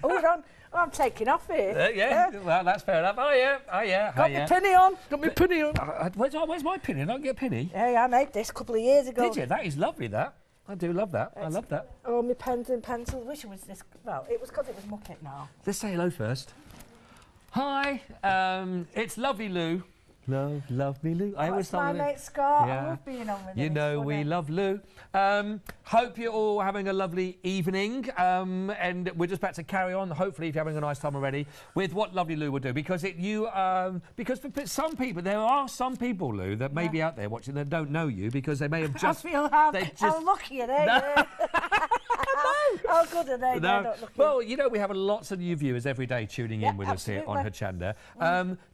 Hold on. Oh, I'm taking off here. Yeah, well, that's fair enough. Oh, yeah. Got my penny on. Where's my penny? I don't get a penny. Hey, I made this a couple of years ago. Did you? That is lovely, that. I do love that. I love that. Oh, my pens and pencils. Wish it was this. Well, it was because it was muppet now. Let's say hello first. Hi, it's lovely Lou. Love me, Lou. I always my mate Scott. I love being on with him. You know we love Lou. Hope you're all having a lovely evening. And we're just about to carry on, hopefully, if you're having a nice time already, with what lovely Lou will do. Because because for some people, there are some people, Lou, that may be out there watching that don't know you because they may have just... I feel how lucky are they? How good are they? They're not looking. Well, you know, we have lots of new viewers every day tuning in with us here on Hochanda.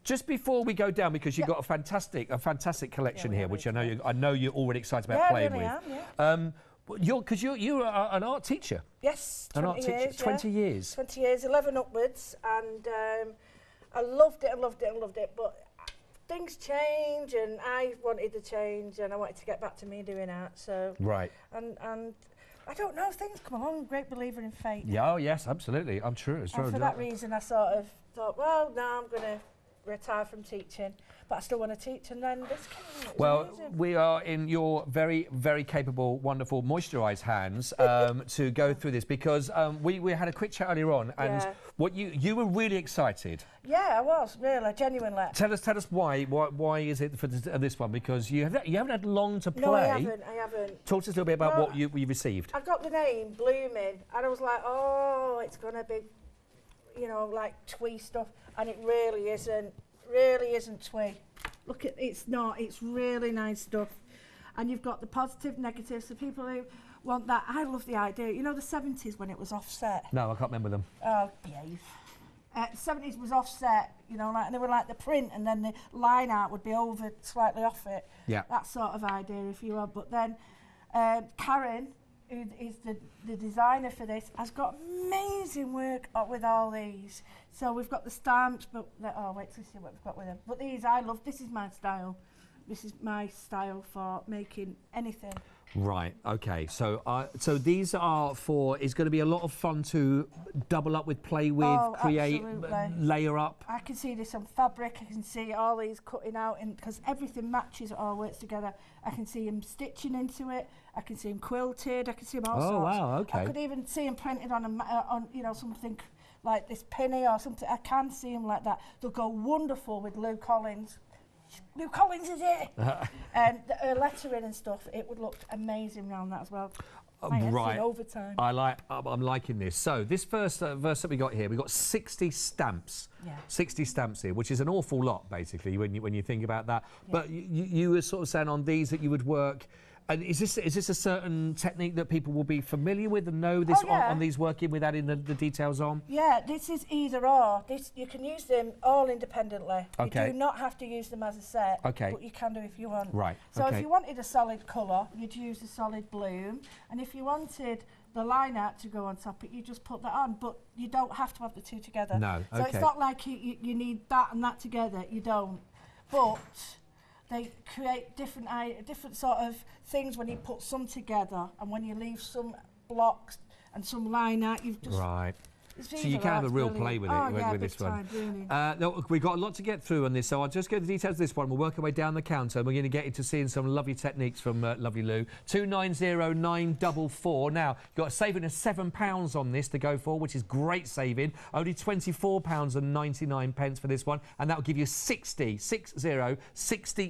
Just before we go down, because you've got a fantastic collection here, which I know you're already excited about playing with. Because you're an art teacher. Yes, 20 years. 20 years. 20 years, 11 upwards, and I loved it. But things change, and I wanted to change, and I wanted to get back to me doing art. So and I don't know, things come along. I'm a great believer in fate. Yeah, oh yes, absolutely. I'm true. And for that reason, I sort of thought, well, now I'm going to retire from teaching, but I still want to teach, and then this came. Well, amazing. We are in your very, very capable, wonderful, moisturised hands to go through this, because we had a quick chat earlier on, and what you were really excited. Yeah, I was really genuinely. Tell us why is it for this one? Because you haven't had long to play. No, I haven't. Talk to us a little bit about what you received. I got the name Blooming, and I was like, oh, it's gonna be, you know, like twee stuff, and it really isn't twee. Look at it's really nice stuff. And you've got the positive, negative, so people who want that. I love the idea. You know the 70s when it was offset? No, I can't remember them. Oh, behave. 70s was offset, you know, like, and they were like the print, and then the line art would be over slightly off it. Yeah. That sort of idea, if you want. But then Karen, who is the designer for this, has got amazing work with all these. So we've got the stamps, but wait till you see what we've got with them. But these I love. This is my style. This is my style for making anything. Right. Okay. So these are it's going to be a lot of fun to double up with, play with, create, layer up. I can see this on fabric. I can see all these cutting out, and because everything matches, it all works together. I can see him stitching into it. I can see him quilted. I can see him all sorts. Oh wow. Okay. I could even see him printed on you know, something like this penny or something. I can see him like that. They'll go wonderful with Lou Collins. Lou Collins is it? And her lettering and stuff, it would look amazing around that as well. Right. Overtime. I'm liking this. So this first verse that we got here, we got 60 stamps. Yeah. 60 stamps here, which is an awful lot basically when you think about that. Yeah. But you were sort of saying on these that you would work. And is this a certain technique that people will be familiar with and know this on these working with adding the details on? Yeah, this is either or. You can use them all independently. Okay. You do not have to use them as a set. Okay. But you can do if you want. Right. So if you wanted a solid colour, you'd use a solid bloom. And if you wanted the line art to go on top, you just put that on. But you don't have to have the two together. No. So it's not like you need that and that together. You don't. But they create different sort of things when you put some together, and when you leave some blocks and some line out, you've just... Right. So you can have a real play with it with this one. No, we've got a lot to get through on this, so I'll just go to the details of this one. We'll work our way down the counter, and we're going to get into seeing some lovely techniques from lovely Lou. 290944. Now, you've got a saving of £7 on this to go for, which is great saving. Only £24.99 for this one, and that'll give you 60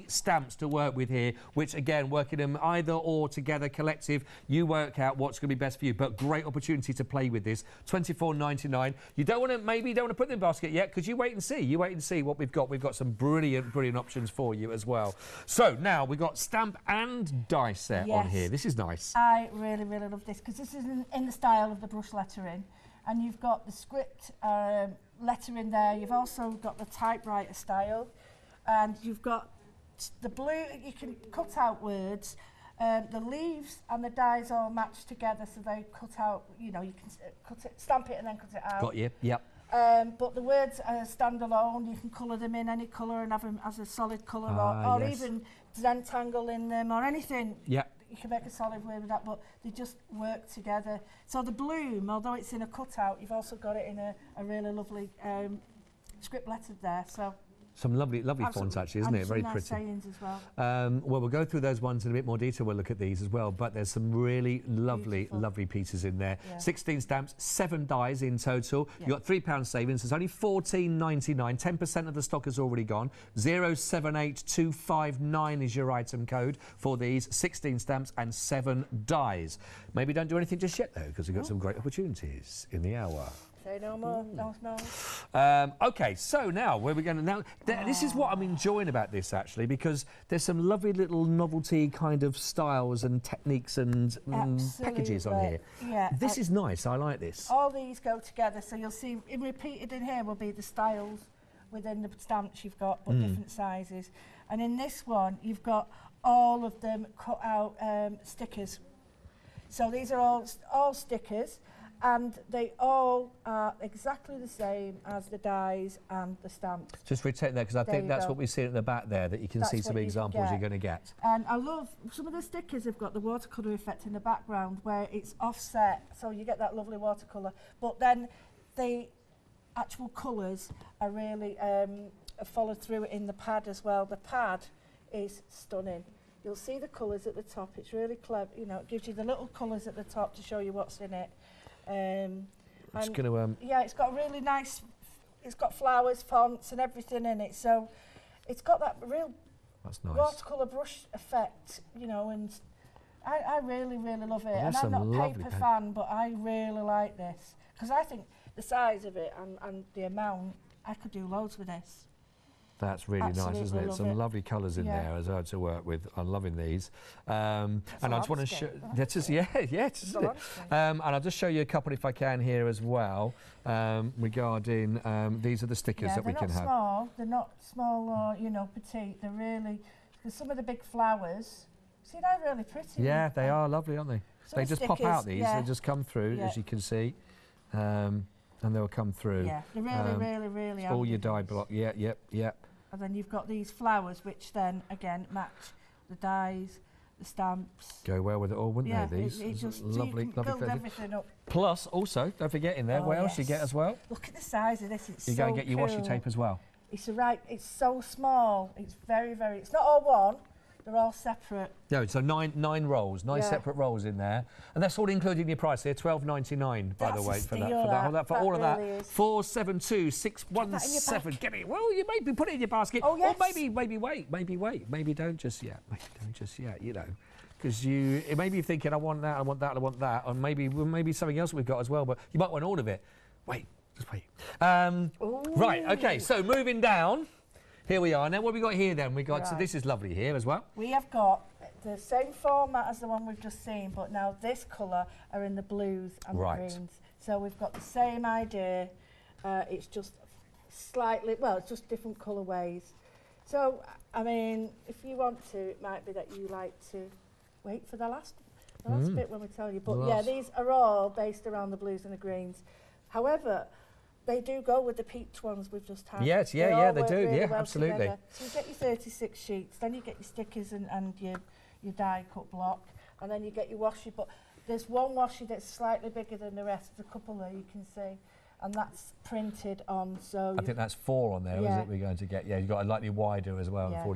stamps to work with here, which again, working them either or together, collective, you work out what's going to be best for you. But great opportunity to play with this. £24.99. You don't want to put them in the basket yet, because you wait and see. You wait and see what we've got. We've got some brilliant options for you as well. So now we've got stamp and die set on here. This is nice. I really love this, because this is in the style of the brush lettering, and you've got the script lettering there. You've also got the typewriter style, and you've got the blue. You can cut out words. The leaves and the dies all match together, so they cut out, you know, you can stamp it and then cut it out. Got you, yep. But the words stand alone. You can colour them in any colour and have them as a solid colour, or even Zentangle in them or anything. Yeah. you can make a solid way with that, but they just work together. So the bloom, although it's in a cutout, you've also got it in a really lovely script lettered there. So some lovely fonts actually, isn't it? Very nice pretty. sayings as well. Well, we'll go through those ones in a bit more detail. We'll look at these as well, but there's some really lovely pieces in there. Yeah. 16 stamps, 7 dies in total. Yeah. You've got £3 savings. There's only £14.99. 10% of the stock has already gone. 078259 is your item code for these 16 stamps and 7 dies. Maybe don't do anything just yet though, because we've got some great opportunities in the hour. Say no more. No. Okay, so now where we're going to now. This is what I'm enjoying about this actually, because there's some lovely little novelty kind of styles and techniques and packages on here. Yeah, this is nice. I like this. All these go together, so you'll see repeated in here will be the styles within the stamps you've got, but different sizes. And in this one, you've got all of them cut out stickers. So these are all stickers. And they all are exactly the same as the dies and the stamps. Just retake that, because I think that's what we see at the back there, that you can see some examples you're going to get. And I love, some of the stickers have got the watercolour effect in the background where it's offset, so you get that lovely watercolour. But then the actual colours are really followed through in the pad as well. The pad is stunning. You'll see the colours at the top. It's really clever. You know, it gives you the little colours at the top to show you what's in it. It's going to yeah, it's got a really nice, it's got flowers, fonts and everything in it, so it's got that real watercolour brush effect, you know, and I really love it. And I'm not a paper fan, but I really like this, because I think the size of it and the amount, I could do loads with this. That's really nice, isn't it? Some lovely colours in there as well to work with. I'm loving these. And I just want to show. That's just and I'll just show you a couple if I can here as well. Regarding these are the stickers that we can have. They're not small or petite. They're really. There's some of the big flowers. See, they're really pretty. Yeah, they are lovely, aren't they? They just pop out. These they just come through, as you can see. And they'll come through. Yeah, they really are. All your die block. Yep. And then you've got these flowers, which then again match the dies, the stamps. Go well with it all, wouldn't they? These it just lovely, so build everything up. Plus, also, don't forget in there, what else you get as well? Look at the size of this. It's you go and get your washi tape as well. It's It's so small. It's very. It's not all one. They're all separate. No, so nine rolls, nine separate rolls in there, and that's all included in your price here. £12.99, by the way, for all of that. 472617. Get it. Well, you maybe put it in your basket, or maybe wait, maybe don't just yet, you know, because you maybe you're thinking I want that, or maybe something else we've got as well, but you might want all of it. Just wait. Right, okay, so moving down. Here we are. Now, what have we got here then? So this is lovely here as well. We have got the same format as the one we've just seen, but now this colour are in the blues and the greens. So we've got the same idea. It's just slightly, it's just different colourways. So, I mean, if you want to, it might be that you like to wait for the last bit when we tell you. But yeah, these are all based around the blues and the greens. However, they do go with the peach ones we've just had. Yes, they do. Really absolutely. Together. So you get your 36 sheets, then you get your stickers and your die cut block, and then you get your washi. But there's one washi that's slightly bigger than the rest. There's a couple there you can see, and that's printed on. So I think that's 4 on there, isn't it? We're going to get. Yeah, you've got a lightly wider as well for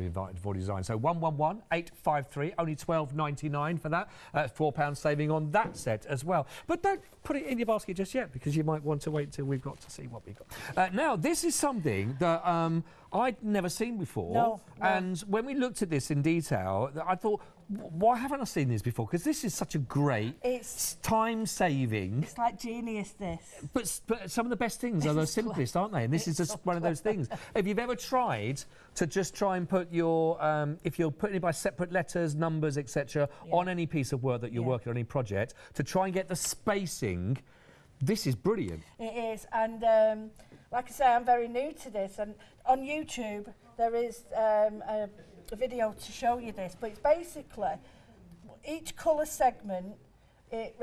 design. So 111853, only £12.99 for that. £4 saving on that set as well. But don't put it in your basket just yet, because you might want to wait till we've got to see what we've got. Now, this is something that I'd never seen before. No. And when we looked at this in detail, I thought, why haven't I seen this before? Because this is such a great, time-saving. It's like genius, this. But some of the best things are the simplest, aren't they? And this is just one of those things. If you've ever tried to just try and put your, if you're putting it by separate letters, numbers, etc., on any piece of work that you're working on, any project, to try and get the spacing, this is brilliant. It is, and like I say, I'm very new to this, and on YouTube there is a video to show you this, but it's basically each colour segment, it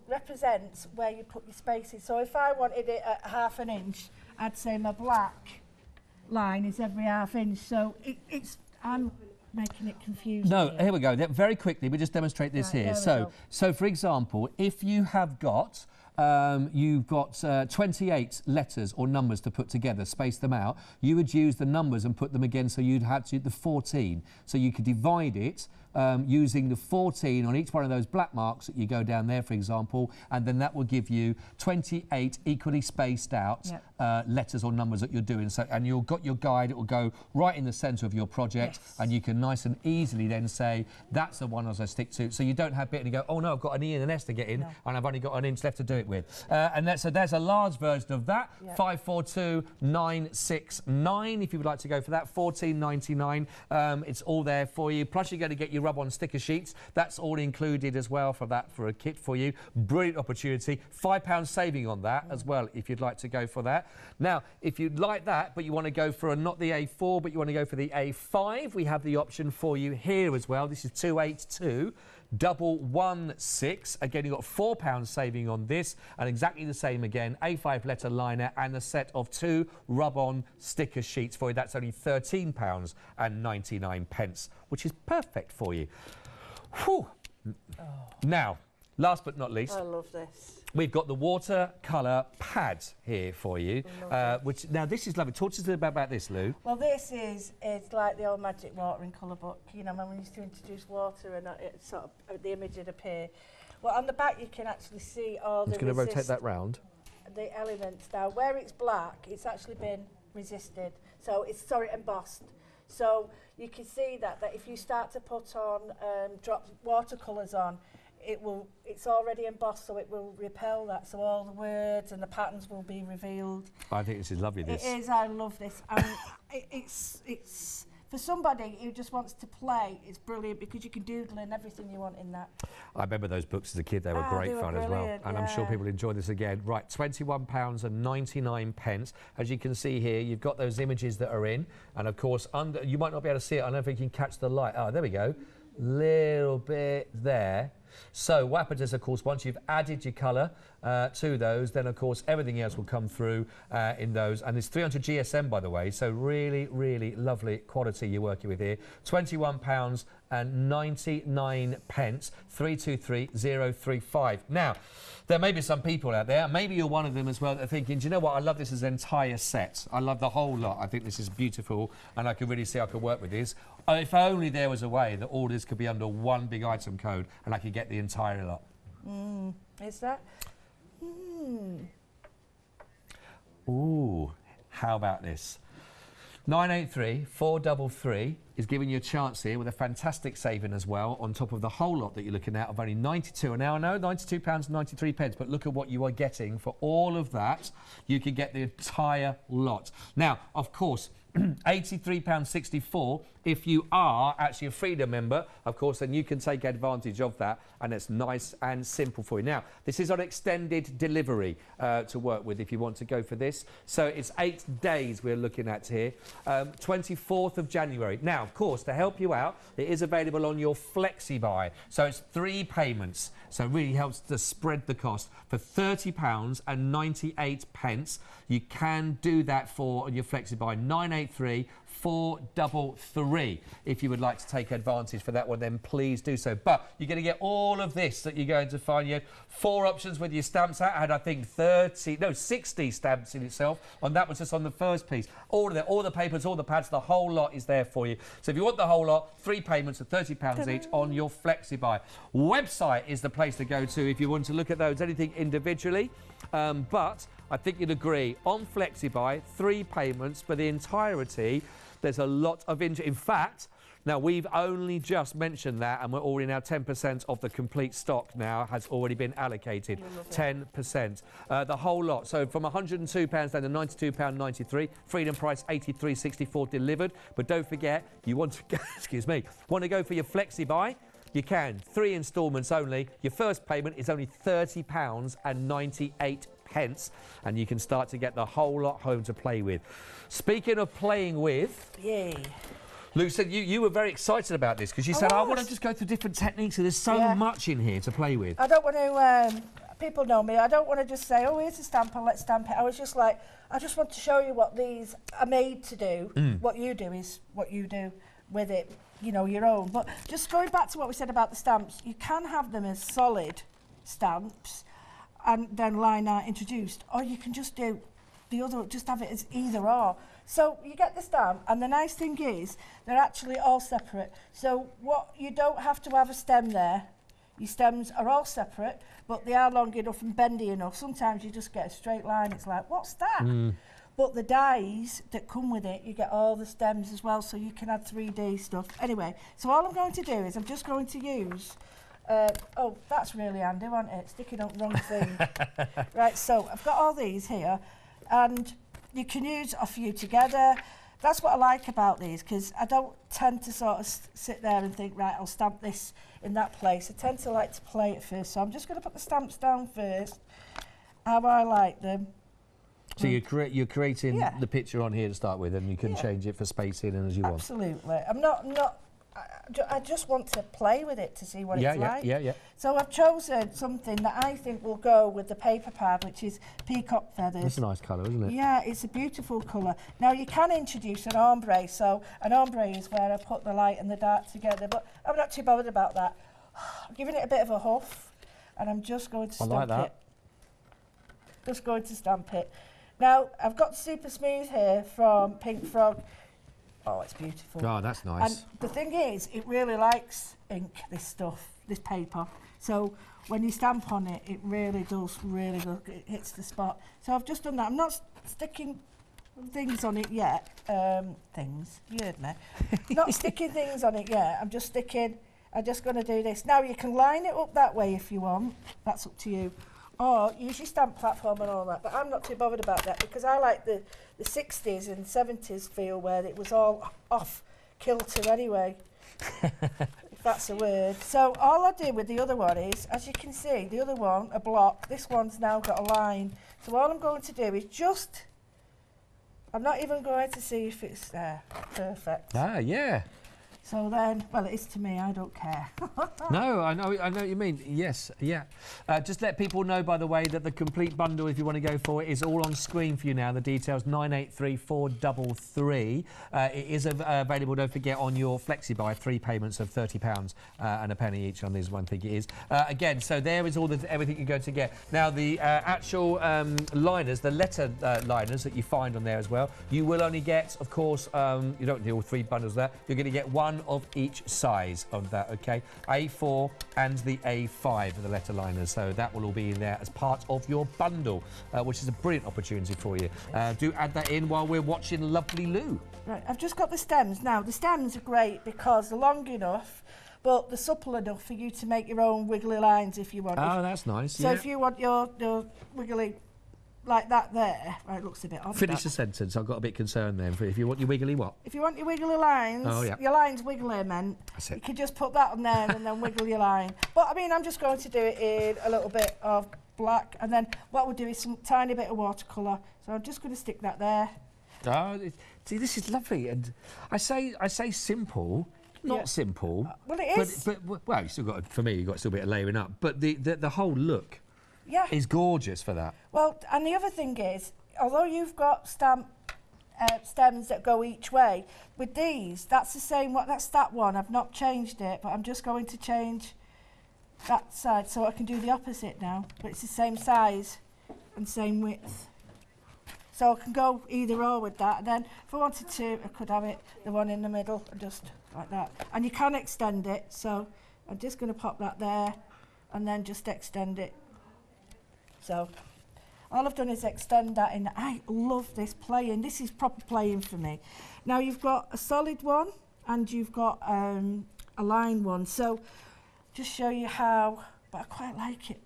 represents where you put your spaces. So if I wanted it at ½ an inch, I'd say my black line is every ½ inch. So I'm making it confusing. No, here we go. Very quickly, we just demonstrate this Right, here. there we So for example, if you have got you've got 28 letters or numbers to put together, space them out, you would use the numbers and put them again, so you'd have to the 14. So you could divide it using the 14 on each one of those black marks that you go down there, for example, and then that will give you 28 equally spaced out letters or numbers that you're doing. So, and you've got your guide, it will go right in the centre of your project, and you can nice and easily then say, that's the one as I stick to. So you don't have bit and you go, oh no, I've got an E and an S to get in, and I've only got an inch left to do it with. So there's a large version of that, 542969, if you would like to go for that, $14.99. It's all there for you. Plus you're going to get your rub-on sticker sheets. That's all included as well for that, for a kit for you. Brilliant opportunity. £5 saving on that as well, if you'd like to go for that. Now, if you'd like that, but you want to go for not the A4, but you want to go for the A5, we have the option for you here as well. This is 282-116. Again, you've got £4 saving on this, and exactly the same again, A5 letter liner and a set of 2 rub-on sticker sheets for you. That's only £13.99, which is perfect for you. Whew. Now, last but not least, I love this. We've got the watercolor pad here for you, which now this is lovely. Talk to us about this, Lou. Well, this is like the old magic watering colour book. You know, when we used to introduce water and it sort of the image would appear. Well, on the back you can actually see all the. I'm just going to rotate that round. The elements now. Where it's black, it's actually been resisted, so it's embossed. So you can see that if you start to put on drop watercolours on, it's already embossed, so it will repel that, so all the words and the patterns will be revealed. I think this is lovely, this. It is, I love this. And it's for somebody who just wants to play, it's brilliant because you can doodle in everything you want in that. I remember those books as a kid, they were great fun as well. And I'm sure people enjoy this again. Right, £21.99. As you can see here, you've got those images that are in, and of course, you might not be able to see it, I don't think you can catch the light. Oh, there we go. Little bit there. So what happens is, of course, once you've added your colour to those, then of course everything else will come through in those. And it's 300 GSM, by the way, so really, really lovely quality you're working with here. £21.99, 323035. Now, there may be some people out there, maybe you're one of them as well, that are thinking, do you know what, I love this as an entire set. I love the whole lot. I think this is beautiful, and I can really see I could work with this. If only there was a way that all this could be under one big item code and I could get the entire lot. Is that? Ooh, how about this? 983-433 is giving you a chance here with a fantastic saving as well on top of the whole lot that you're looking at of only 92. And now I know £92.93, but look at what you are getting for all of that. You can get the entire lot. Now, of course, £83.64 if you are actually a Freedom member, of course, then you can take advantage of that, and it's nice and simple for you. Now, this is on extended delivery to work with if you want to go for this. So it's 8 days we're looking at here, 24th of January. Now, of course, to help you out, it is available on your Flexi-Buy. So it's 3 payments, so it really helps to spread the cost for £30.98. You can do that for your Flexi-Buy, 983-433. If you would like to take advantage for that one, then please do so. But you're going to get all of this that you're going to find. You had 4 options with your stamps out. I had, I think, 60 stamps in itself. And that was just on the first piece. All the papers, all the pads, the whole lot is there for you. So if you want the whole lot, 3 payments of £30 each on your Flexi-Buy. Website is the place to go to if you want to look at those, anything individually. But I think you'd agree, on Flexi-Buy, 3 payments for the entirety. There's a lot of interest. In fact, now we've only just mentioned that, and we're already now 10% of the complete stock now has already been allocated. 10%. The whole lot. So from £102 down to £92.93. Freedom price £83.64 delivered. But don't forget, you want to go, excuse me, want to go for your Flexi-Buy? You can. 3 instalments only. Your first payment is only £30.98. And you can start to get the whole lot home to play with. Speaking of playing with, Luke said you were very excited about this because you said, I want to just go through different techniques. So there's so much in here to play with. I don't want to, people know me, I don't want to just say, oh, here's a stamp and let's stamp it. I was just like, I just want to show you what these are made to do. What you do is what you do. with it, you know, your own. But just going back to what we said about the stamps, you can have them as solid stamps and then line art introduced, or you can just do the other, just have it as either or. So you get the stamp, and the nice thing is they're actually all separate. So what, you don't have to have a stem there. Your stems are all separate, but they are long enough and bendy enough. Sometimes you just get a straight line. It's like, what's that? But the dies that come with it, you get all the stems as well, so you can add 3D stuff. Anyway, so all I'm going to do is I'm just going to use, oh, that's really handy, wasn't it? Sticking up the wrong thing. Right, so I've got all these here, and you can use a few together. That's what I like about these, because I don't tend to sort of sit there and think, right, I'll stamp this in that place. I tend to like to play it first, so I'm just going to put the stamps down first, how I like them. So you're creating the picture on here to start with, and you can change it for spacing and as you want. Absolutely. I'm not. I just want to play with it to see what it's like. Yeah. So I've chosen something that I think will go with the paper pad, which is peacock feathers. It's a nice colour, isn't it? Yeah, it's a beautiful colour. Now you can introduce an ombre. So an ombre is where I put the light and the dark together, but I'm not too bothered about that. I'm giving it a bit of a huff, and I'm just going to stamp it. Just going to stamp it. Now, I've got Super Smooth here from Pink Frog. Oh, it's beautiful. Oh, that's nice. And the thing is, it really likes ink, this stuff, this paper. So when you stamp on it, it really does, it hits the spot. So I've just done that. I'm not sticking things on it yet. Things, you heard me. Not sticking things on it yet. I'm just going to do this. Now, you can line it up that way if you want. That's up to you. Or use your stamp platform and all that, but I'm not too bothered about that because I like the 60s and 70s feel where it was all off kilter anyway, if that's a word. So all I do with the other one is, as you can see, the other one, a block, this one's now got a line. So all I'm going to do is just, I'm not even going to see if it's there. Perfect. Ah, yeah. So then, well, it is to me, I don't care. No, I know what you mean. Yes, yeah. Just let people know, by the way, that the complete bundle, if you want to go for it, is all on screen for you now. The details, 983433. It is available, don't forget, on your FlexiBuy, 3 payments of £30 and a penny each on this one, I think it is. Again, so there is all everything you're going to get. Now, the actual liners, the letter liners that you find on there as well, you will only get, of course, you don't need all 3 bundles there. You're going to get one of each size of that, okay? A4 and the A5 for the letter liners, so that will all be in there as part of your bundle, which is a brilliant opportunity for you. Do add that in while we're watching lovely Lou. Right, I've just got the stems. Now, the stems are great because they're long enough, but they're supple enough for you to make your own wiggly lines if you want. Oh, that's nice, So if you want your wiggly like that there, right, it looks a bit odd. Finish the sentence. I got a bit concerned then. If you want your wiggly what? If you want your wiggly lines, your lines wiggly meant, you could just put that on there and then wiggle your line. But I mean, I'm just going to do it in a little bit of black, and then what we'll do is some tiny bit of watercolour. So I'm just going to stick that there. Oh, see, this is lovely, and I say simple. Not simple. Well, it is. But well, you still got, for me, you've got still a bit of layering up. But the whole look. Yeah. Is gorgeous for that. Well, and the other thing is, although you've got stems that go each way, with these, that's the same. That's that one. I've not changed it, but I'm just going to change that side so I can do the opposite now. But it's the same size and same width. So I can go either or with that. And then if I wanted to, I could have it, the one in the middle, and just like that. And you can extend it. So I'm just going to pop that there and then just extend it. So all I've done is extend that in. I love this playing. This is proper playing for me. Now you've got a solid one and you've got a line one. So just show you how, but I quite like it.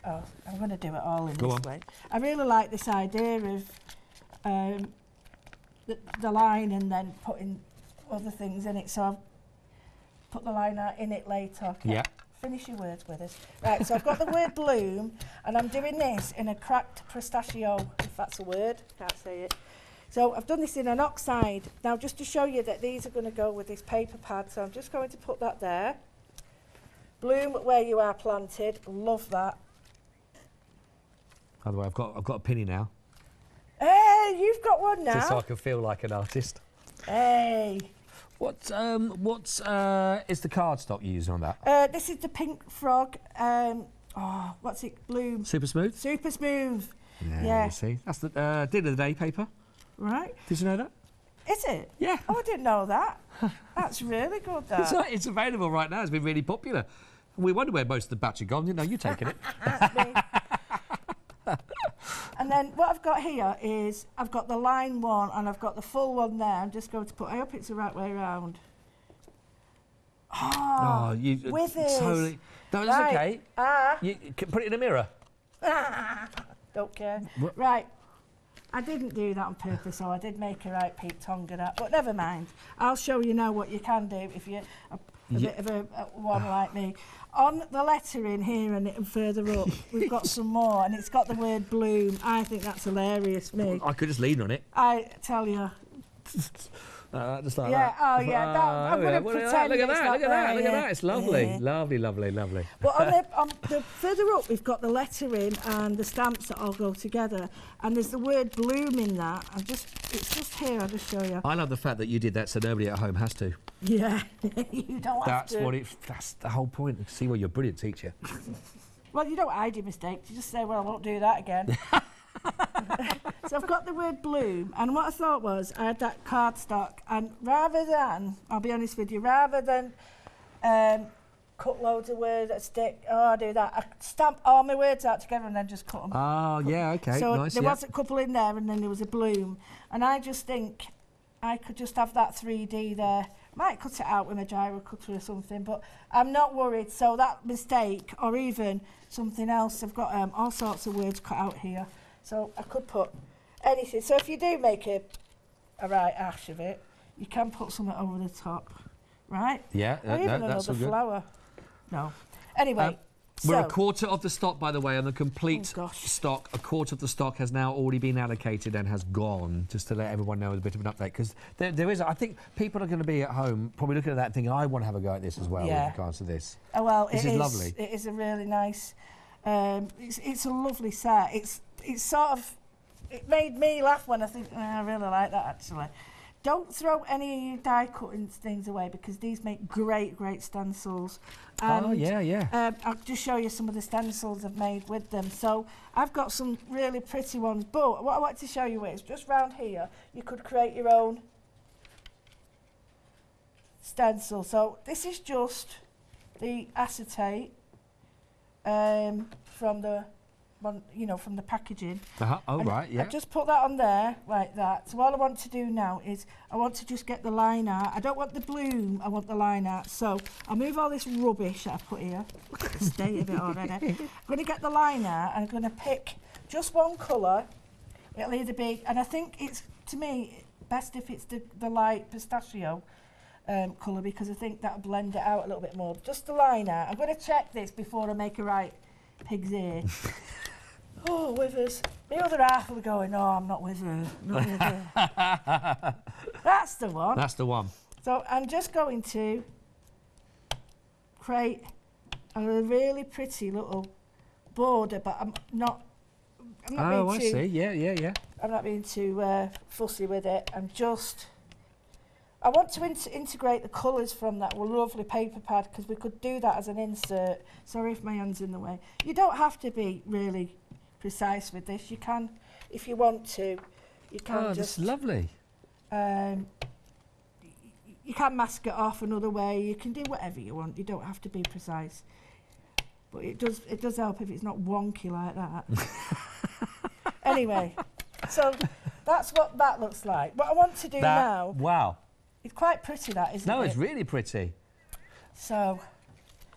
Oh, I'm going to do it all in this way. I really like this idea of the line and then putting other things in it. So I'll put the line out in it later. Okay? Yeah. Finish your words with us. Right, so I've got the word bloom, and I'm doing this in a cracked pistachio, if that's a word, can't say it. So I've done this in an oxide. Now, just to show you that these are going to go with this paper pad, so I'm just going to put that there. Bloom where you are planted, love that. By the way, I've got a penny now. Hey, you've got one now. Just so I can feel like an artist. Hey. What is the cardstock you're using on that? This is the Pink Frog. What's it? Bloom. Super smooth? Super smooth. Yeah. You see, that's the dinner of the day paper. Right. Did you know that? Is it? Yeah. Oh, I didn't know that. That's really good, that. It's available right now. It's been really popular. We wonder where most of the batch are gone. You know, you've taken it. That's me. And then what I've got here is I've got the line one and I've got the full one there. I'm just going to put, I hope it's the right way around. Oh, you withers. totally. No, that's Right. okay. You can put it in a mirror. Don't care. What? Right. I didn't do that on purpose, so I did make a right Pete Tonga that, but never mind. I'll show you now what you can do if you're a bit of a one like me. On the lettering here and further up, we've got some more, and it's got the word bloom. I think that's hilarious, me. I could just lean on it. I tell you. Just like Yeah, that. oh yeah, I'm going to pretend Look at it's that, not look at there, that, look at yeah. that. It's lovely, Yeah. lovely. But on the further up, we've got the lettering and the stamps that all go together, and there's the word bloom in that. It's just here. I'll just show you. I love the fact that you did that so nobody at home has to. Yeah, you don't have to. That's the whole point. See, well, you're a brilliant teacher. Well, you don't hide your mistakes. You just say, well, I won't do that again. So I've got the word bloom, and what I thought was I had that cardstock, and rather than, I'll be honest with you, rather than cut loads of words that stick, I do that. I stamp all my words out together and then just cut them. Oh, yeah, okay, So nice. there was a couple in there, and then there was a bloom, and I just think I could just have that 3D there. Might cut it out with a gyro cutter or something, but I'm not worried. So that mistake, or even something else, I've got all sorts of words cut out here. So I could put anything. So if you do make a right ash of it, you can put something over the top, right? Yeah, or even that's another all good. flower. No. Anyway, We're so a quarter of the stock, by the way, on the complete Oh, gosh. stock. A quarter of the stock has now already been allocated and has gone, just to let everyone know a bit of an update. Because there is, I think people are going to be at home probably looking at that thinking, I want to have a go at this as well Yeah. with regards to this. Oh, well, This is lovely. It is a really nice. It's a lovely set. It's sort of. It made me laugh when I think I really like that actually. Don't throw any die cutting things away because these make great stencils. And, Oh, yeah. I'll just show you some of the stencils I've made with them. So I've got some really pretty ones, but what I want to show you is just round here you could create your own stencil. So this is just the acetate from the one, from the packaging. Oh, And right, yeah. I just put that on there like that. So all I want to do now is I want to just get the line art. I don't want the bloom, I want the line art. So I'll move all this rubbish that I put here. Look at the state of it already. I'm going to get the line art and I'm going to pick just one colour. It'll either be, and I think it's, to me, best if it's the light pistachio colour because I think that'll blend it out a little bit more. Just the line art. I'm going to check this before I make a right pig's ear. Oh, withers. The other half will be going, no, I'm not with her. Not with her. That's the one. That's the one. So I'm just going to create a really pretty little border, but I'm not Oh, I being too, see. Yeah. I'm not being too fussy with it. I want to integrate the colours from that lovely paper pad because we could do that as an insert. Sorry if my hand's in the way. You don't have to be really precise with this. You can, if you want to, you can That's just lovely. you can mask it off another way. You can do whatever you want. You don't have to be precise. But it does help if it's not wonky like that. Anyway, so that's what that looks like. What I want to do now, Wow. it's quite pretty that, isn't it? No, it's really pretty. So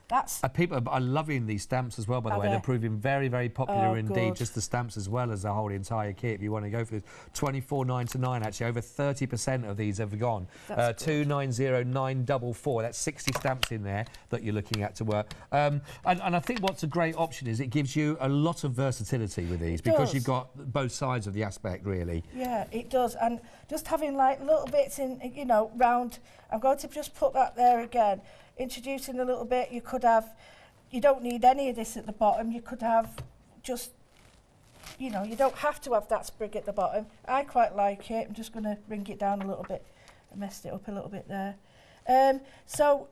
that's People are loving these stamps as well, by the Are way. They're they? proving very, very popular Oh, indeed. good. Just the stamps as well as the whole entire kit. If you want to go for this, $24.99 actually. Over 30% of these have gone. That's good. 290944. That's 60 stamps in there that you're looking at to work. And I think what's a great option is it gives you a lot of versatility with these because does. you've got both sides of the aspect really. Yeah, it does. And just having like little bits in, round, I'm going to just put that there again. Introducing a little bit, you don't need any of this at the bottom. You could have just, you don't have to have that sprig at the bottom. I quite like it. I'm just going to bring it down a little bit messed it up a little bit there. So,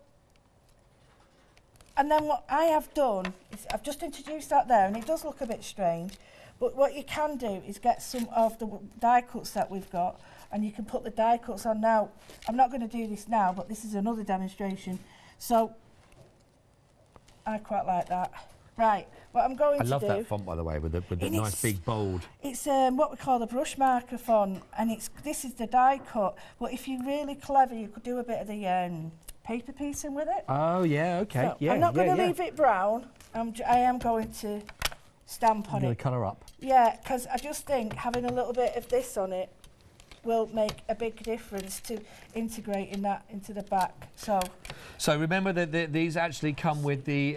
and then what I have done is I've just introduced that there, and it does look a bit strange, but what you can do is get some of the die cuts that we've got, and you can put the die cuts on now. I'm not going to do this now, but this is another demonstration. So, I quite like that. Right, what I'm going to do... I love that font, by the way, with the nice big bold. It's what we call the brush marker font, and this is the die cut. But if you're really clever, you could do a bit of the paper piecing with it. Oh, yeah, OK. So yeah, I'm not going to leave it brown. I am going to stamp on it. Going to colour up. Yeah, because I just think having a little bit of this on it will make a big difference to integrating that into the back. So remember that these actually come with the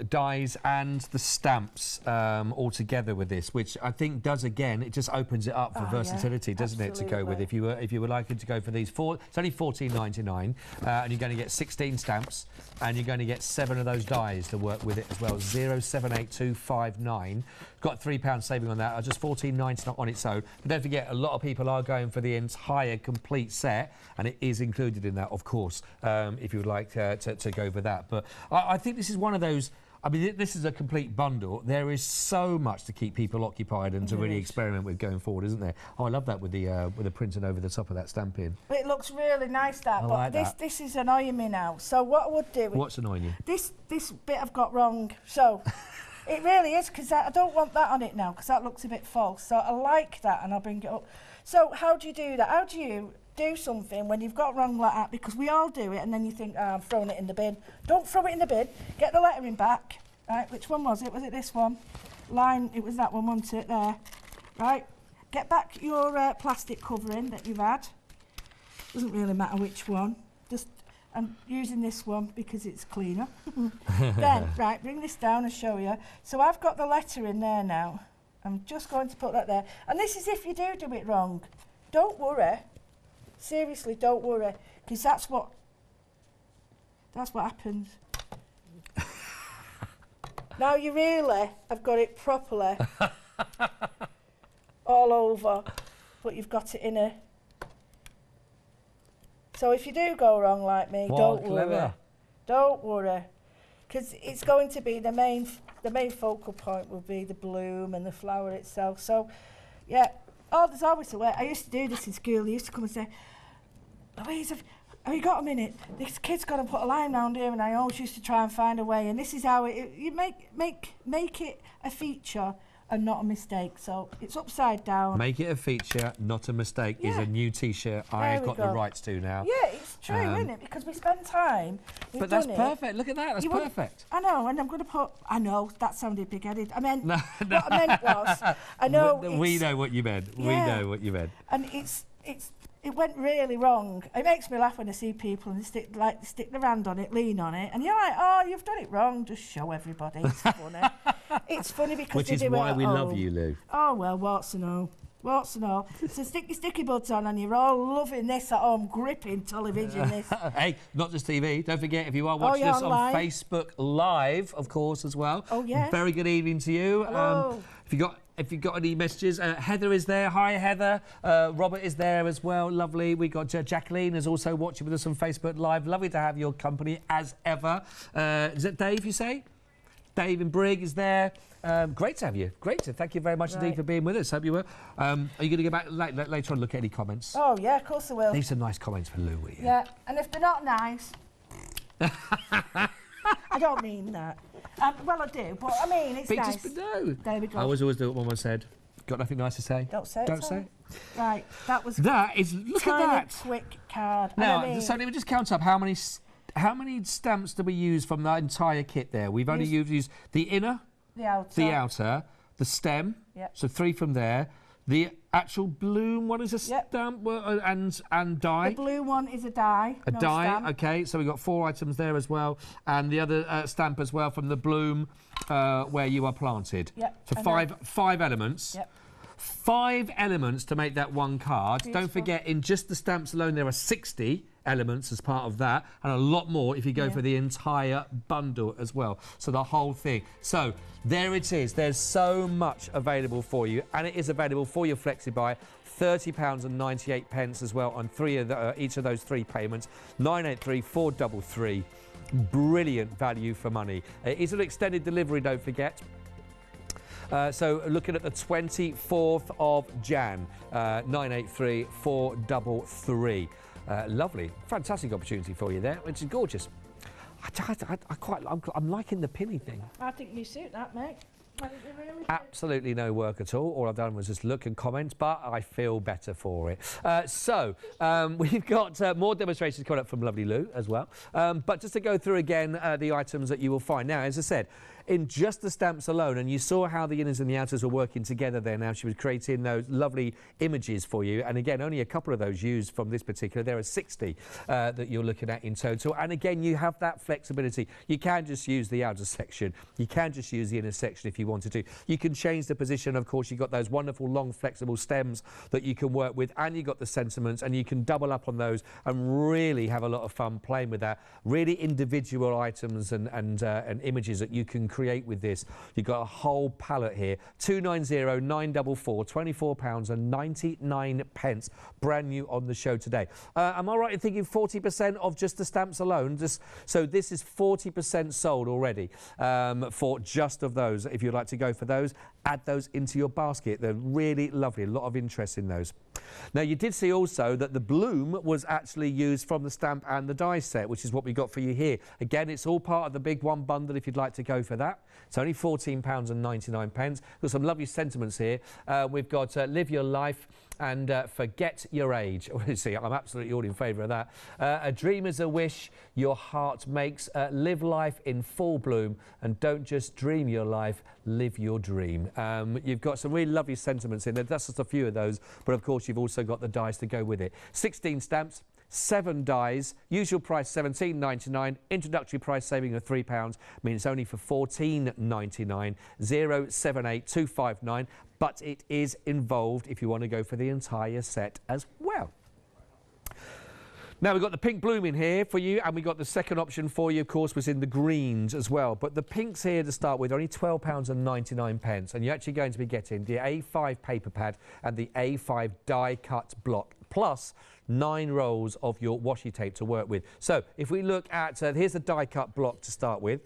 dies and the stamps all together with this, which I think does, again, it just opens it up for versatility, doesn't it, to go with. If you were liking to go for these, it's only $14.99, and you're going to get 16 stamps, and you're going to get 7 of those dies to work with it as well. 078259. Got £3 saving on that, just $14.99 on its own. But don't forget, a lot of people are going for the entire complete set, and it is included in that, of course, if you would like to go for that. But I think this is one of those. I mean, this is a complete bundle. There is so much to keep people occupied and to really experiment with going forward, isn't there? Oh, I love that with the printing over the top of that stamping. It looks really nice, that. I but like that. This is annoying me now. So what I would do... What's annoying you? This bit I've got wrong. So it really is, because I don't want that on it now, because that looks a bit false. So I like that, and I'll bring it up. So how do you do that? How do you do something when you've got wrong like that? Because we all do it, and then you think, I'm throwing it in the bin. Don't throw it in the bin. Get the lettering back. Right, which one was it? Was it this one? Line, it was that one, wasn't it? There. Right. Get back your plastic covering that you've had. Doesn't really matter which one. I'm using this one because it's cleaner. Then, right, bring this down and show you. So I've got the letter in there now. I'm just going to put that there. And this is if you do it wrong. Don't worry. Seriously, don't worry. Because that's what happens. Now you really have got it properly all over, but you've got it in a... So if you do go wrong like me, don't worry. Don't worry. Because it's going to be the main focal point will be the bloom and the flower itself. So, yeah. Oh, there's always a way. I used to do this in school. They used to come and say, Louise, have you got a minute? This kid's got to put a line round here, and I always used to try and find a way. And this is how you make it a feature and not a mistake. So it's upside down. Make it a feature, not a mistake, is a new T-shirt I've got the rights to now. Yeah, it's true, isn't it? Because we spend time. But that's perfect. Look at that. That's perfect. I know, and I'm going to put... I know, that sounded big-headed. I meant... No. What I meant was... I know we know what you meant. Yeah. We know what you meant. And it went really wrong. It makes me laugh when I see people and they stick their hand on it, lean on it, and you're like, oh, you've done it wrong. Just show everybody. It's funny. It's funny because which is why we love you, Lou. Oh well, what's and all. So stick your sticky buds on, and you're all loving this at home, gripping television. This. Hey, not just TV. Don't forget, if you are watching us on Facebook Live, of course, as well. Oh yeah. Very good evening to you. Hello. If you've got any messages, Heather is there. Hi, Heather. Robert is there as well. Lovely. We got Jacqueline is also watching with us on Facebook Live. Lovely to have your company as ever. Is it Dave, you say? Dave in Brigg is there. Great to have you. Great to. Thank you very much indeed for being with us. Hope you were. Are you going to go back later on and look at any comments? Oh, yeah, of course I will. Leave some nice comments for Lou, will you? Yeah, and if they're not nice... I don't mean that. Well, I do, but I mean, it's nice. No. There we go. I always do what Mama said. Got nothing nice to say? Don't say it. Don't say it. Right, that was... That is... Look at that. Quick card. Now, so let me just count up how many stamps do we use from that entire kit there? We've only used the inner, the outer, the stem, so 3 from there. The actual bloom one is a stamp and die. The blue one is a die. A die, stamp. Okay. So we've got 4 items there as well. And the other stamp as well from the bloom where you are planted. Yep. So five elements. Yep. 5 elements to make that one card. Beautiful. Don't forget, in just the stamps alone, there are 60 elements as part of that, and a lot more if you go for the entire bundle as well. So the whole thing. So there it is. There's so much available for you, and it is available for your FlexiBuy. £30.98 as well on each of those 3 payments. 983 433. Brilliant value for money. It is an extended delivery, don't forget. So looking at the 24th of Jan, 983 433. Lovely, fantastic opportunity for you there, which is gorgeous. I'm liking the pinny thing. I think you suit that, mate. Absolutely no work at all. All I've done was just look and comment, but I feel better for it. We've got more demonstrations coming up from lovely Lou as well. But just to go through again the items that you will find. Now, as I said, in just the stamps alone, and you saw how the inners and the outers were working together there. Now she was creating those lovely images for you, and again only a couple of those used from this particular. There are 60 that you're looking at in total, and again you have that flexibility. You can just use the outer section, you can just use the inner section if you wanted to. You can change the position. Of course, you've got those wonderful long flexible stems that you can work with, and you've got the sentiments, and you can double up on those and really have a lot of fun playing with that. Really individual items and images that you can create with this. You've got a whole palette here. 290 944, £24.99, brand new on the show today. Am I right in thinking 40% of just the stamps alone? So this is 40% sold already for just of those. If you'd like to go for those, add those into your basket. They're really lovely. A lot of interest in those. Now, you did see also that the bloom was actually used from the stamp and the die set, which is what we got for you here. Again, it's all part of the big one bundle if you'd like to go for that. It's only £14.99. Got some lovely sentiments here. We've got Live Your Life and Forget Your Age. See, I'm absolutely all in favour of that. A dream is a wish your heart makes. Live life in full bloom, and don't just dream your life, live your dream. You've got some really lovely sentiments in there. That's just a few of those, but of course you've also got the dies to go with it. 16 stamps, 7 dies, usual price £17.99, introductory price saving of £3 means only for £14.99, 078259, but it is involved if you want to go for the entire set as well. Now, we've got the pink bloom in here for you, and we got the second option for you, of course, was in the greens as well. But the pinks here to start with, only £12.99, and you're actually going to be getting the A5 paper pad and the A5 die cut block, plus 9 rolls of your washi tape to work with. So if we look at, here's the die cut block to start with.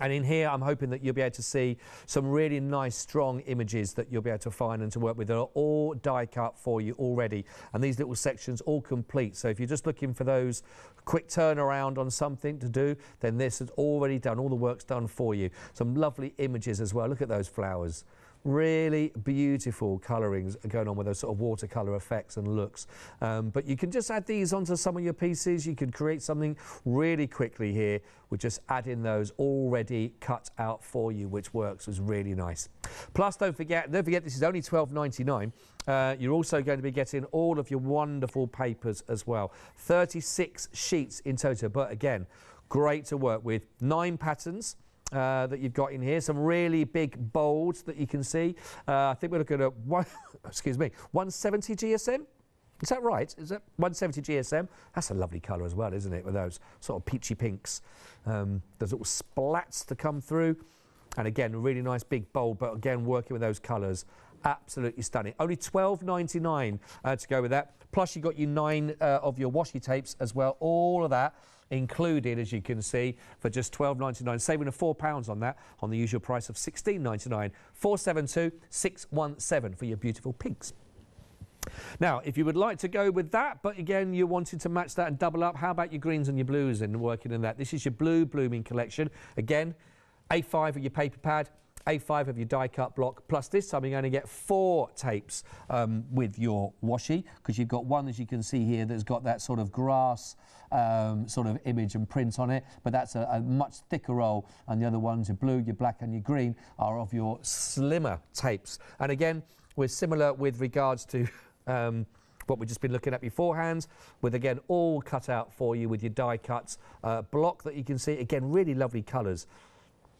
And in here, I'm hoping that you'll be able to see some really nice, strong images that you'll be able to find and to work with. They're all die cut for you already. And these little sections all complete. So if you're just looking for those quick turnaround on something to do, then this is already done. All the work's done for you. Some lovely images as well. Look at those flowers. Really beautiful colourings going on with those sort of watercolour effects and looks. But you can just add these onto some of your pieces. You can create something really quickly here with just adding those already cut out for you, which works. Was really nice. Plus, don't forget this is only £12.99. You're also going to be getting all of your wonderful papers as well. 36 sheets in total, but again, great to work with. 9 patterns. That you've got in here, some really big bolds that you can see. I think we're looking at 170 GSM. Is that right? Is that 170 GSM? That's a lovely colour as well, isn't it? With those sort of peachy pinks. Those little splats to come through. And again, a really nice big bold, but again, working with those colours. Absolutely stunning. Only £12.99 to go with that. Plus, you've got your 9 of your washi tapes as well. All of that included, as you can see, for just £12.99, saving of £4 on that, on the usual price of £16.99. 472617 for your beautiful pinks. Now, if you would like to go with that, but again, you wanted to match that and double up, how about your greens and your blues and working in that? This is your blue blooming collection. Again, A5 of your paper pad, A5 of your die cut block, plus this time you're going to get 4 tapes with your washi, because you've got one, as you can see here, that's got that sort of grass sort of image and print on it, but that's a much thicker roll, and the other ones, your blue, your black and your green, are of your slimmer tapes. And again, we're similar with regards to what we've just been looking at beforehand, with again all cut out for you with your die cuts block that you can see. Again, really lovely colours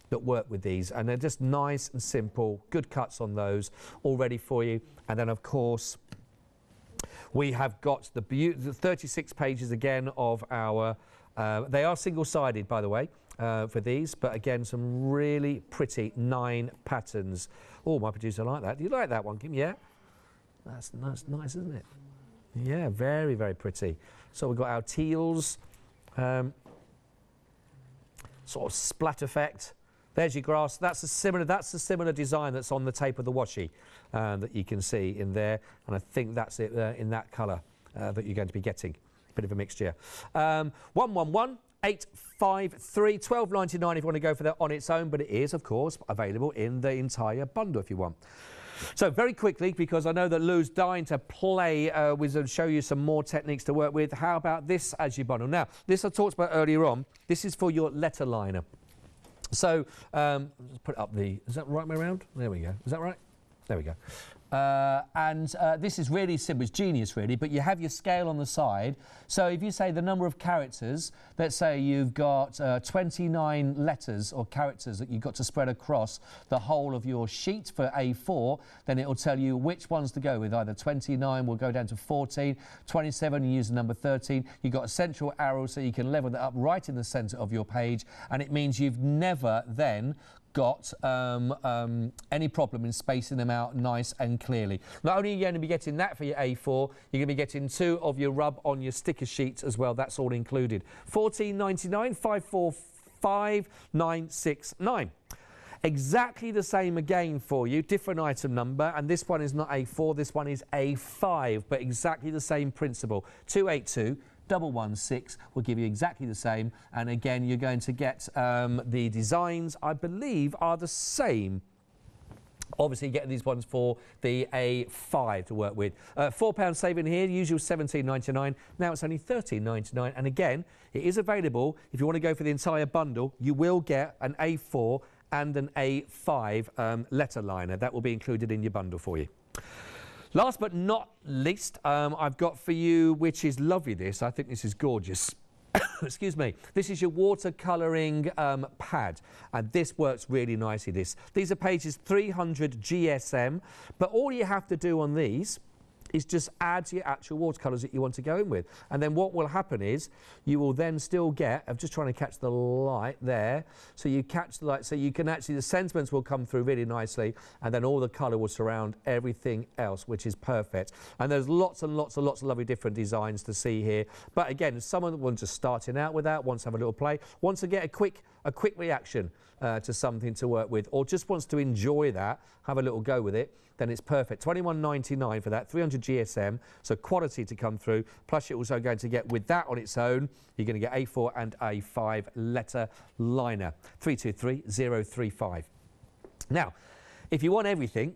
that work with these, and they're just nice and simple, good cuts on those all ready for you. And then of course We have got the 36 pages again of our, they are single-sided, by the way, for these, but again, some really pretty 9 patterns. Oh, my producer like that. Do you like that one, Kim? Yeah? That's nice, isn't it? Yeah, very, very pretty. So we've got our teals, sort of splat effect. There's your grass. That's a similar design that's on the tape of the washi that you can see in there. And I think that's it in that colour that you're going to be getting. Bit of a mixture. 111853, £12.99 if you want to go for that on its own, but it is, of course, available in the entire bundle if you want. So very quickly, because I know that Lou's dying to play with and show you some more techniques to work with, how about this as your bundle? Now, this I talked about earlier on. This is for your letter liner. So, let's put it up is that the right way around? There we go. Is that right? There we go. This is really simple. It's genius, really, but you have your scale on the side. So if you say the number of characters, let's say you've got 29 letters or characters that you've got to spread across the whole of your sheet for A4, then it will tell you which ones to go with. Either 29 will go down to 14, 27 you use the number 13. You've got a central arrow so you can level that up right in the centre of your page, and it means you've never then got any problem in spacing them out nice and clearly. Not only are you going to be getting that for your A4, you're going to be getting 2 of your rub on your sticker sheets as well. That's all included. $14.99, 545969. Exactly the same again for you, different item number, and this one is not A4, this one is A5, but exactly the same principle. 282-116 will give you exactly the same, and again you're going to get the designs, I believe, are the same. Obviously, you get these ones for the A5 to work with. £4 saving here, usual $17.99. Now it's only $13.99, and again, it is available. If you want to go for the entire bundle, you will get an A4 and an A5 letter liner. That will be included in your bundle for you. Last but not least, I've got for you, which is lovely this. I think this is gorgeous. Excuse me. This is your watercolouring pad, and this works really nicely. These are pages 300 GSM, but all you have to do on these is just add your actual watercolours that you want to go in with. And then what will happen is you will then still get, I'm just trying to catch the light there, so you catch the light, so you can actually, the sentiments will come through really nicely, and then all the colour will surround everything else, which is perfect. And there's lots and lots and lots of lovely different designs to see here. But again, if someone wants just starting out with that, wants to have a little play, wants to get a quick reaction to something to work with, or just wants to enjoy that, have a little go with it, then it's perfect. $21.99 for that, 300 GSM, so quality to come through. Plus you're also going to get, with that on its own, you're going to get A4 and A5 letter liner. 323035. Now, if you want everything,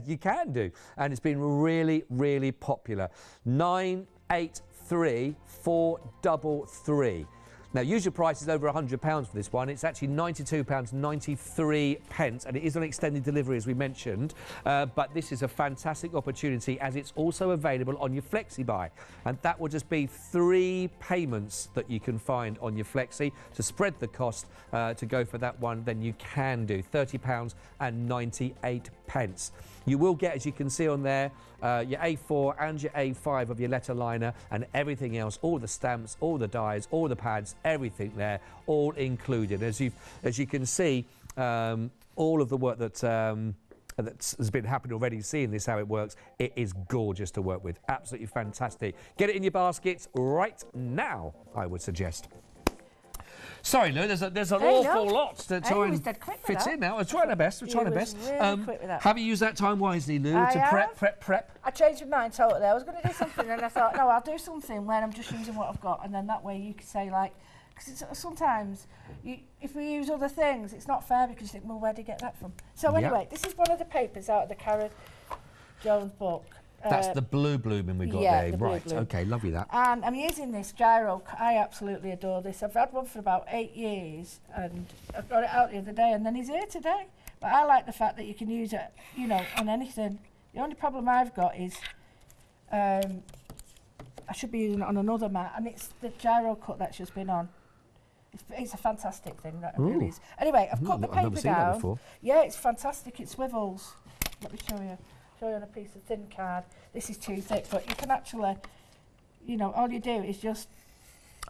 you can do, and it's been really, really popular. 983433. Now, usual price is over £100 for this one. It's actually £92.93, and it is on extended delivery, as we mentioned. But this is a fantastic opportunity, as it's also available on your Flexi Buy. And that will just be 3 payments that you can find on your Flexi. To spread the cost to go for that one, then you can do £30.98. You will get, as you can see on there, your A4 and your A5 of your letter liner, and everything else, all the stamps, all the dies, all the pads, everything there, all included. As you can see, all of the work that has been happening already, seeing this, how it works, it is gorgeous to work with. Absolutely fantastic. Get it in your baskets right now, I would suggest. Sorry, Lou, there's an awful lot to try and fit in now. We're trying our best. We're trying our best. Really quick with that. Have you used that time wisely, Lou, to prep? I changed my mind totally. I was going to do something, and I thought, no, I'll do something when I'm just using what I've got, and then that way you can say, like, because sometimes if we use other things, it's not fair because you think, well, where did you get that from? So anyway, this is one of the papers out of the Cara Jones book. That's the blue blooming we got there. Right, okay, lovely that. And I'm using this gyro. I absolutely adore this. I've had one for about 8 years, and I got it out the other day, and then he's here today. But I like the fact that you can use it, you know, on anything. The only problem I've got is I should be using it on another mat, and it's the gyro cut that's just been on. It's a fantastic thing, that really is. Anyway, I've cut the paper down. That before. Yeah, it's fantastic. It swivels. Let me show you. show you on a piece of thin card. This is too thick, but you can actually, you know, all you do is just...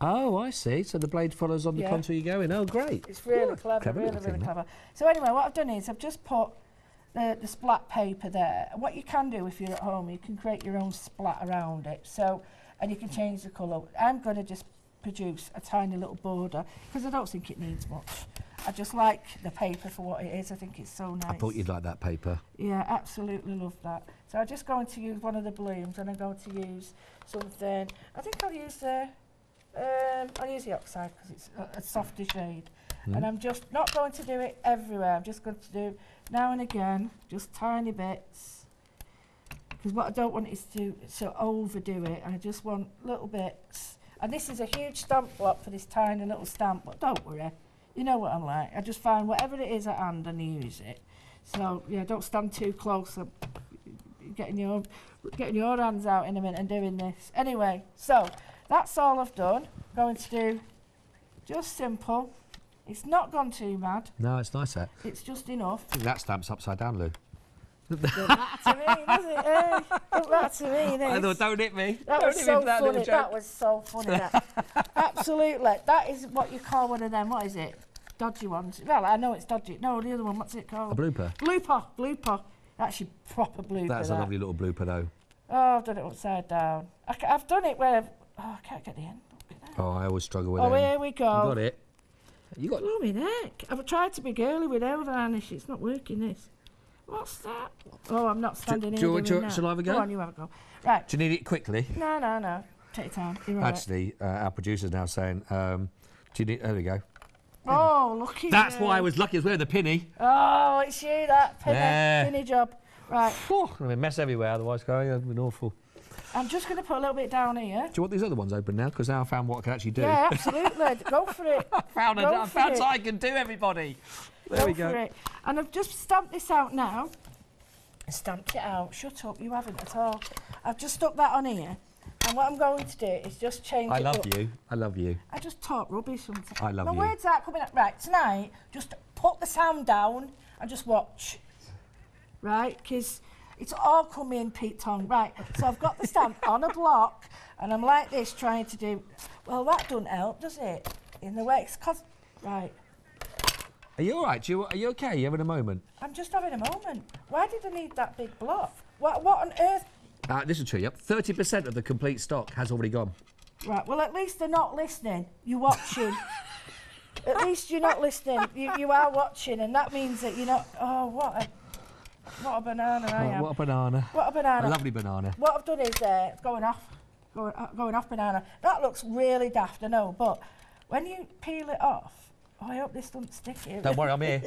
Oh, I see. So the blade follows on the contour you're going. Oh, great. It's really clever, really clever. So anyway, what I've done is I've just put the splat paper there. What you can do if you're at home, you can create your own splat around it. So, and you can change the colour. I'm going to just produce a tiny little border because I don't think it needs much. I just like the paper for what it is. I think it's so nice. I thought you'd like that paper. Yeah, absolutely love that. So I'm just going to use one of the blooms, and I'm going to use something. I think I'll use the oxide because it's a softer shade. And I'm just not going to do it everywhere. I'm just going to do now and again, just tiny bits. Because what I don't want is to overdo it. I just want little bits. And this is a huge stamp block for this tiny little stamp, but don't worry. You know what I'm like. I just find whatever it is at hand and use it. So yeah, don't stand too close. I'm getting your hands out in a minute and doing this. Anyway, so that's all I've done. Going to do just simple. It's not gone too mad. No, it's nice that. It's just enough. I think that stamp's upside down, Lou. Look that to me, does it? Look that to me, this. I thought, don't hit me. That was so funny. That was so funny. That. Absolutely. That is what you call one of them. What is it? Dodgy ones. Well, I know it's dodgy. No, the other one. What's it called? A blooper. Blooper. That's your proper blooper. That's a lovely little blooper, though. Oh, I've done it upside down. I've done it where I can't get the end. Oh, I always struggle with it. Oh, here we go. You got it. You got. Blooming heck. I've tried to be girly with nail varnish. It's not working, this. What's that? Oh, I'm not standing here doing that. Shall I have a go? Go on, you have a go. Right. Do you need it quickly? No. Take your time. You're right. Actually, our producer's now saying, do you need... There we go. Oh, lucky. That's why I was lucky as well, the pinny. Oh, it's you, that pinny. Yeah. Pinny job. Right. I mean, mess everywhere, otherwise, going, it'd been awful. I'm just going to put a little bit down here. Do you want these other ones open now? Because now I found what I can actually do. Yeah, absolutely. Go for it. I found something I can do, everybody. There we go. For it. And I've just stamped this out now. Stamped it out. Shut up, you haven't at all. I've just stuck that on here. And what I'm going to do is just change it up. I love you. I just talk rubbish sometimes. I love My you. words aren't coming out. Right, tonight, just put the sound down and just watch. Right, because it's all coming, Pete Tong. Right, so I've got the stamp on a block and I'm like this trying to do... Well, that doesn't help, does it? In the way, it's because... Right. Are you all right? Are you okay? Are you having a moment? I'm just having a moment. Why did I need that big block? What on earth? This will cheer you up. 30% of the complete stock has already gone. Right, well, at least they're not listening. You're watching. At least you're not listening. You are watching, and that means that you're not... Oh, what a banana I am. What a banana. What a banana. A lovely banana. What I've done is going off banana. That looks really daft, I know, but when you peel it off, I hope this doesn't stick here. Don't worry, I'm here.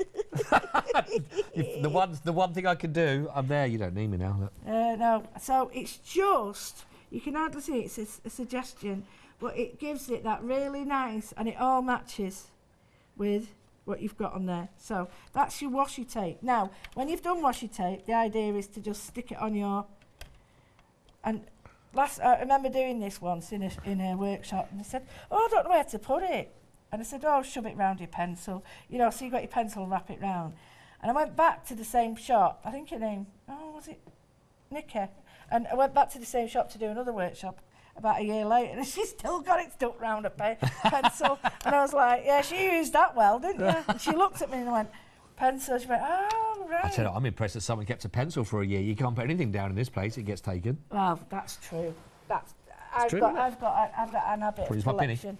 The one thing I can do, I'm there. You don't need me now. Look. No, so it's just, you can hardly see it's a suggestion, but it gives it that really nice, and it all matches with what you've got on there. So that's your washi tape. Now, when you've done washi tape, the idea is to just stick it on your... And I remember doing this once in a workshop, and they said, oh, I don't know where to put it. And I said, oh, shove it round your pencil. You know, so you got your pencil and wrap it round. And I went back to the same shop. I think her name, was it Nikki? And I went back to the same shop to do another workshop about a year later, and she still got it stuck round her pencil. And I was like, yeah, she used that well, didn't you? And she looked at me and I went, pencil. She went, oh, right. I tell you, I'm impressed that someone kept a pencil for a year. You can't put anything down in this place; it gets taken. Well, that's true. I've true, got an habit of collection.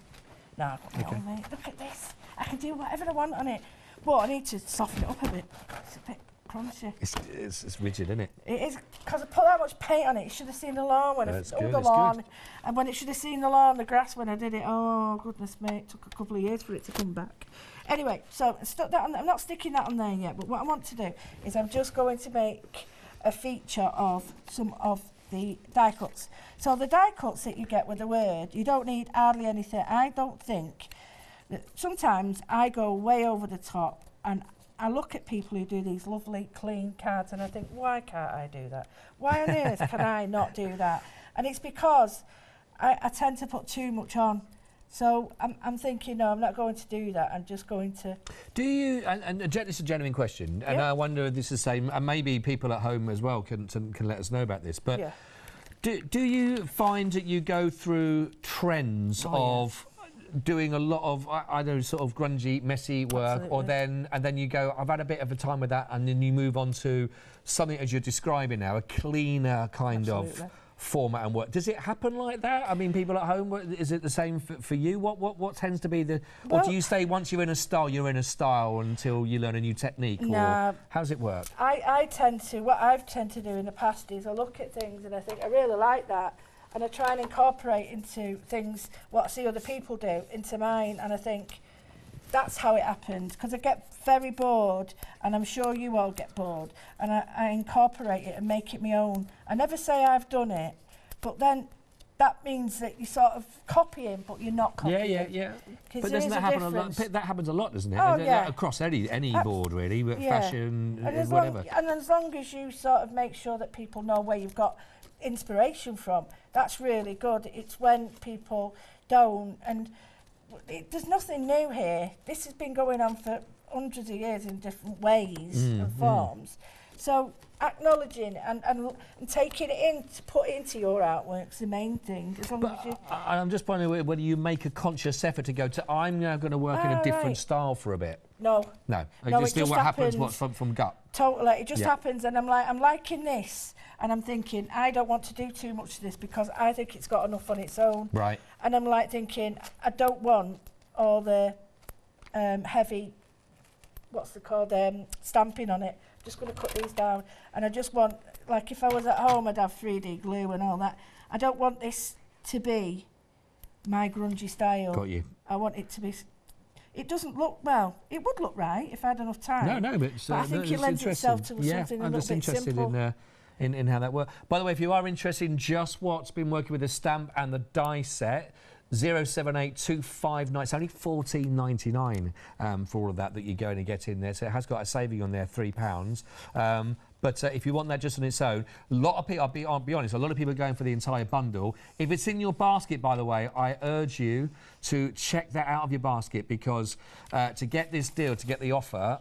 No, mate. Look at this. I can do whatever I want on it. But I need to soften it up a bit. It's a bit crunchy. It's rigid, isn't it? It is, because I put that much paint on it. You should have seen the lawn when I did the lawn. Good. And when it should have seen the lawn, the grass when I did it. Oh, goodness me. It took a couple of years for it to come back. Anyway, so I stuck that on. I'm not sticking that on there yet, but what I want to do is I'm just going to make a feature of some of the die cuts. So the die cuts that you get with the word, you don't need hardly anything. I don't think that sometimes I go way over the top and I look at people who do these lovely clean cards and I think, why can't I do that? Why on earth can I not do that? And it's because I tend to put too much on. So I'm thinking, no, I'm not going to do that. I'm just going to... Do you, and this is a genuine question, and I wonder if this is the same, and maybe people at home as well can let us know about this, but do you find that you go through trends of doing a lot of either sort of grungy, messy work, or then you go, I've had a bit of a time with that, and then you move on to something as you're describing now, a cleaner kind of format and work. Does it happen like that? I mean, people at home, is it the same for you? What tends to be the... Or do you stay, once you're in a style, you're in a style until you learn a new technique? Or how does it work? I tend to, what I've tended to do in the past is I look at things and I think, I really like that, and I try and incorporate into things what I see other people do into mine, and I think that's how it happens, because I get very bored, and I'm sure you all get bored, and I incorporate it and make it my own. I never say I've done it, but then that means that you're sort of copying, but you're not copying. Yeah. But doesn't that happen a lot? That happens a lot, doesn't it? Oh, yeah. Across any board, really, but fashion, and whatever. And as long as you sort of make sure that people know where you've got inspiration from, that's really good. It's when people don't, and there's nothing new here. This has been going on for hundreds of years in different ways and forms. So acknowledging and taking it in to put it into your artwork's the main thing. As long as you... I'm just wondering whether you make a conscious effort to go to, I'm now going to work in a different style for a bit. No. It's still what happens from gut. Totally. It just happens, and I'm liking this, and I'm thinking, I don't want to do too much of this because I think it's got enough on its own. Right. And I'm like thinking, I don't want all the heavy, what's it called, stamping on it. I'm just going to cut these down, and I just want, like if I was at home, I'd have 3D glue and all that. I don't want this to be my grungy style. Got you. I want it to be... It doesn't look, well, it would look right if I had enough time. No, but I think it lends itself to something a little bit simple. I'm just interested in how that works. By the way, if you are interested in just what's been working with the stamp and the die set, 07825, it's only $14.99 for all of that you're going to get in there. So it has got a saving on there, £3. But if you want that just on its own, a lot of people, I'll be honest, a lot of people are going for the entire bundle. If it's in your basket, by the way, I urge you to check that out of your basket, because to get this deal, to get the offer,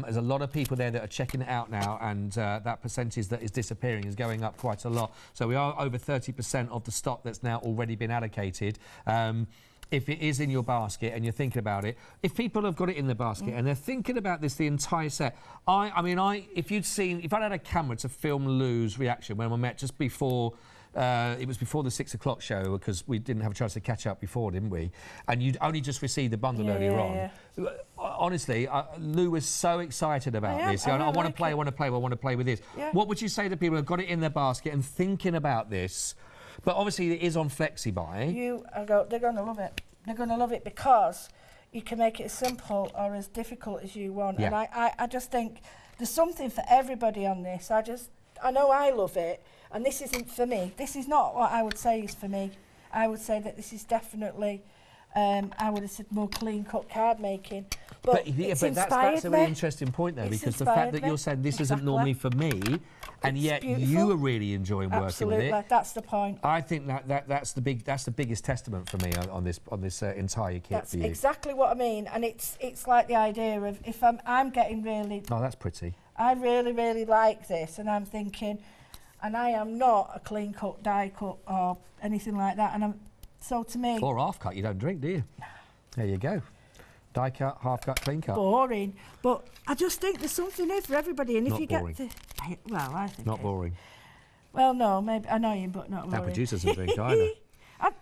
there's a lot of people there that are checking it out now, and that percentage that is disappearing is going up quite a lot. So we are over 30% of the stock that's now already been allocated. If it is in your basket and you're thinking about it, if people have got it in the basket and they're thinking about this, the entire set, if I'd had a camera to film Lou's reaction when we met just before, it was before the 6 o'clock show, because we didn't have a chance to catch up before, didn't we? And you'd only just received the bundle earlier on. Honestly, Lou was so excited about this. I want to play with this. Yeah. What would you say to people who've got it in their basket and thinking about this? But obviously it is on FlexiBuy. They're going to love it. They're going to love it because you can make it as simple or as difficult as you want. Yeah. And I just think there's something for everybody on this. I know I love it, and this isn't for me. This is not what I would say is for me. I would say that this is definitely, I would have said more clean-cut card making. But that's a really interesting point, though, because the fact that you're saying this isn't normally for me, and yet you are really enjoying working with it. Absolutely, that's the point. I think that's the biggest testament for me on this entire kit. That's for you. Exactly what I mean, and it's like the idea of if I'm getting really. Oh, that's pretty. I really like this, and I'm thinking, and I am not a clean cut, die cut, or anything like that, and so to me. Or half cut, you don't drink, do you? There you go. Die cut, half cut, clean cut. Boring. But I just think there's something here for everybody. And if you boring. get to... Well, I think... Not boring. Well, no, maybe annoying, but not boring. Our producers don't drink either.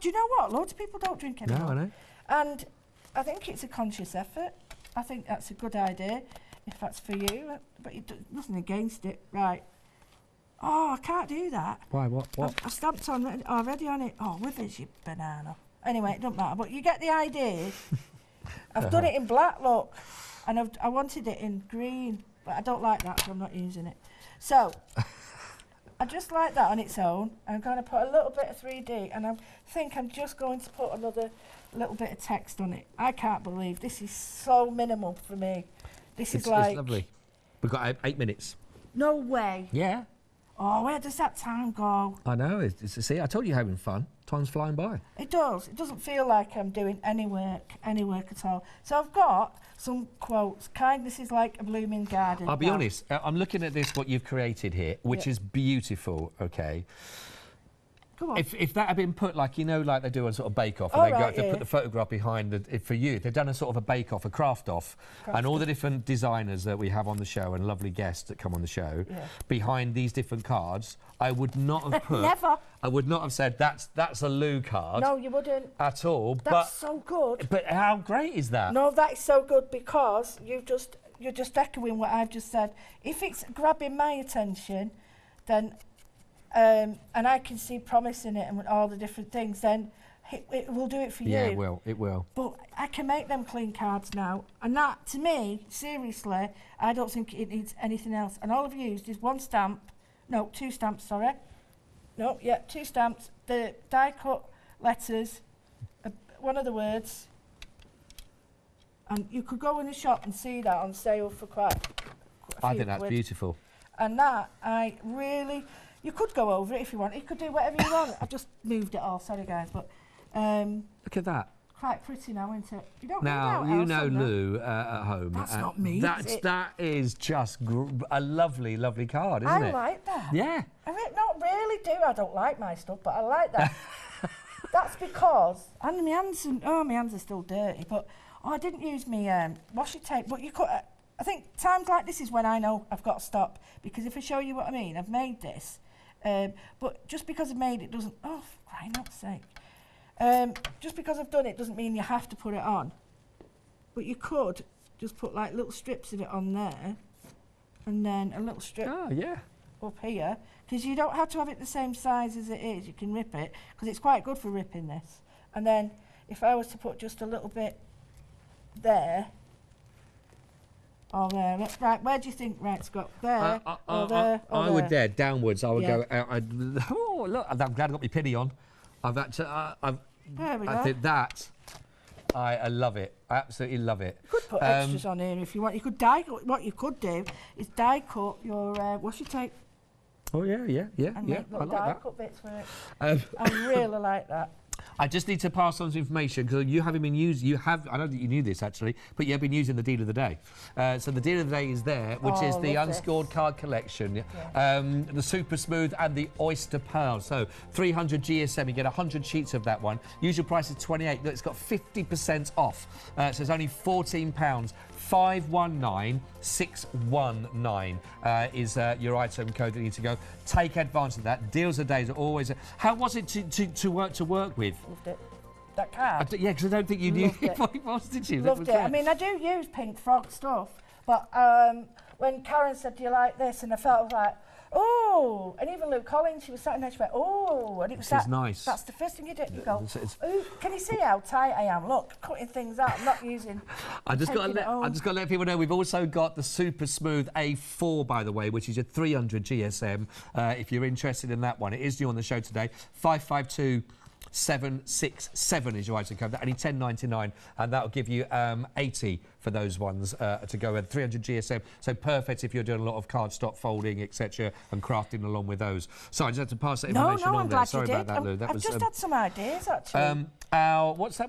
Do you know what? Loads of people don't drink anymore. No, I know. And I think it's a conscious effort. I think that's a good idea, if that's for you. But nothing against it. Right. Oh, I can't do that. Why? What? I've stamped already on it. Oh, with it, you banana. Anyway, it doesn't matter. But you get the idea. I've done it in black, look, and I wanted it in green, but I don't like that, so I'm not using it. So, I just like that on its own. I'm going to put a little bit of 3D, and I think I'm just going to put another little bit of text on it. I can't believe this is so minimal for me. It's lovely. We've got 8 minutes. No way. Yeah. Oh, where does that time go? I know. See, I told you having fun. Time's flying by. It does. It doesn't feel like I'm doing any work at all. So I've got some quotes. Kindness is like a blooming garden. I'll be honest. I'm looking at this, what you've created here, which is beautiful. Okay. Come on. If that had been put like, you know, like they do on sort of bake-off, and they put the photograph behind for you, they've done a sort of a bake-off, a craft-off, and all the different designers that we have on the show and lovely guests that come on the show, behind these different cards, I would not have put... Never. I would not have said, that's a Lou card. No, you wouldn't. At all. That's so good. But how great is that? No, that is so good because you're just echoing what I've just said. If it's grabbing my attention, then... and I can see promise in it and all the different things, then it will do it for you. Yeah, it will. But I can make them clean cards now. And that, to me, seriously, I don't think it needs anything else. And all I've used is two stamps, sorry. No, yeah, 2 stamps, the die-cut letters, one of the words. And you could go in the shop and see that on sale for quite a few I think that's quid. beautiful. And that, you could go over it if you want. You could do whatever you want. I've just moved it all. Sorry, guys, but look at that. Quite pretty now, isn't it? You don't Now know you know Lou at home. That's not me. That is just a lovely, lovely card, isn't it? I like that. Yeah. I mean, not really do. I don't like my stuff, but I like that. That's because and my hands are still dirty. But I didn't use my washi tape. But you could. I think times like this is when I know I've got to stop, because if I show you what I mean, I've made this. But just because I've made it doesn't... Oh, for crying out sake. Just because I've done it doesn't mean you have to put it on. But you could just put like little strips of it on there, and then a little strip up here, because you don't have to have it the same size as it is. You can rip it, because it's quite good for ripping this. And then if I was to put just a little bit there, or there, right, where do you think, right, Scott? There, or there, or I there? would there, downwards. I would go. Oh, look! I'm glad I got my penny on. There we go. I think that. I love it. I absolutely love it. You could put extras on here if you want. You could what you could do is die cut your washi tape. Oh yeah. And make little die cut bits for it. I really like that. I just need to pass on some information, because you haven't been using. I don't think you knew this actually, but you have been using the deal of the day. So the deal of the day is there, which is the unscored card collection, the super smooth and the oyster pearl. So 300 GSM, you get 100 sheets of that one. Usual price is 28. Look, it's got 50% off. So it's only £14. 519619 is your item code that you need to go. Take advantage of that. Deals of days are always. How was it to work with? Loved it. That card. Yeah, because I don't think you knew it. what it was, did you? Loved it. I mean, I do use pink frog stuff, but when Karen said, "Do you like this?" and I felt like, oh, and even Lou Collins, she was sat in there, she went, oh, and it was nice. That's the first thing you do. You go, ooh, can you see how tight I am? Look, cutting things out. I'm not using. I just got to let people know we've also got the super smooth A4, by the way, which is your 300 GSM. If you're interested in that one, it is new on the show today. 552767 is your item code. Only $10.99, and that'll give you 80 for those ones to go with 300 GSM. So perfect if you're doing a lot of cardstock folding, etc., and crafting along with those. So I just had to pass that information on there. Sorry about that, Lou. I've just had some ideas actually. What's that?